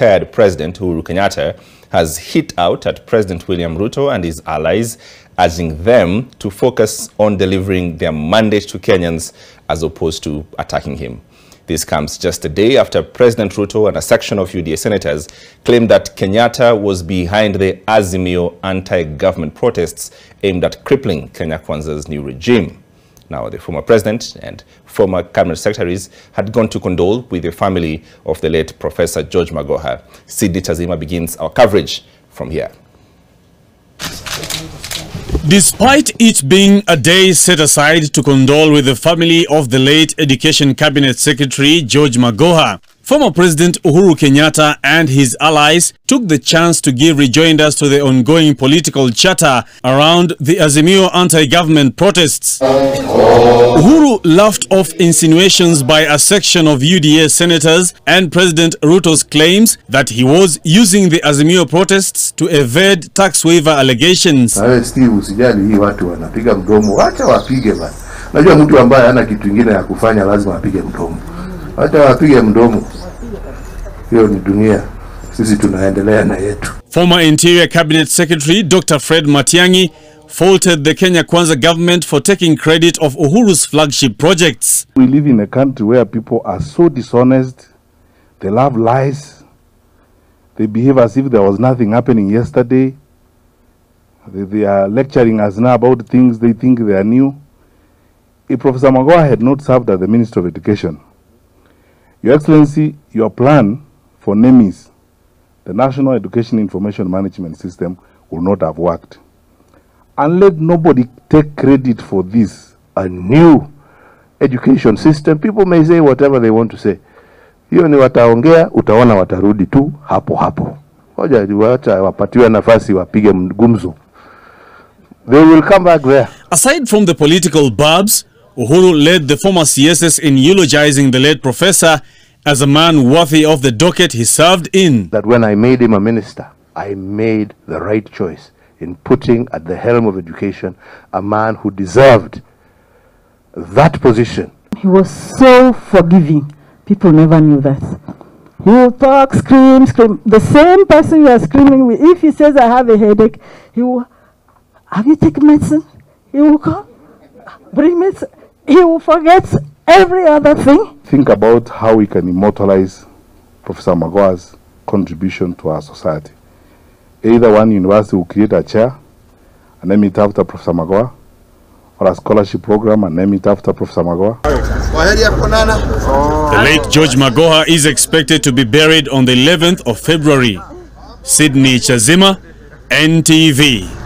retired President Uhuru Kenyatta has hit out at President William Ruto and his allies, urging them to focus on delivering their mandate to Kenyans as opposed to attacking him. This comes just a day after President Ruto and a section of UDA senators claimed that Kenyatta was behind the Azimio anti-government protests aimed at crippling Kenya Kwanza's new regime. Now, the former president and former cabinet secretaries had gone to condole with the family of the late Professor George Magoha. Sidi Chazima begins our coverage from here. Despite it being a day set aside to condole with the family of the late Education Cabinet Secretary George Magoha, former President Uhuru Kenyatta and his allies took the chance to give rejoinders to the ongoing political chatter around the Azimio anti-government protests. Uhuru laughed off insinuations by a section of UDA senators and President Ruto's claims that he was using the Azimio protests to evade tax waiver allegations. Usijali hii watu wanapiga mdomo, wacha wapige bana. Najua mtu ambaye hana kitu kingine ya kufanya lazima apige mdomo. Wacha wapige mdomo. Hiyo ni dunia. Sisi tunaendelea na yetu. Former Interior Cabinet Secretary Dr. Fred Matiang'i faulted the Kenya Kwanza government for taking credit of Uhuru's flagship projects. We live in a country where people are so dishonest, they love lies, they behave as if there was nothing happening yesterday. They are lecturing us now about things they think they are new. If Professor Magoha had not served as the Minister of Education, Your Excellency, your plan for NEMIS, the National Education Information Management System, will not have worked. And let nobody take credit for this, a new education system. People may say whatever they want to say. Hiyo ni wataongea, utaona watarudi tu hapo hapo. Hoja wacha wapatiwe nafasi wapige gumzo. They will come back there. Aside from the political barbs, Uhuru led the former CSS in eulogizing the late professor as a man worthy of the docket he served in. That when I made him a minister, I made the right choice in putting at the helm of education a man who deserved that position. He was so forgiving. People never knew that. He will talk, scream, scream. The same person you are screaming with, if he says, I have a headache, he will, have you taken medicine? He will come, bring medicine. He will forget every other thing. Think about how we can immortalize Professor Magoha's contribution to our society. Either one university will create a chair and name it after Professor Magoha, or a scholarship program and name it after Professor Magoha. The late George Magoha is expected to be buried on the 11th of February. Sydney Chazima, NTV.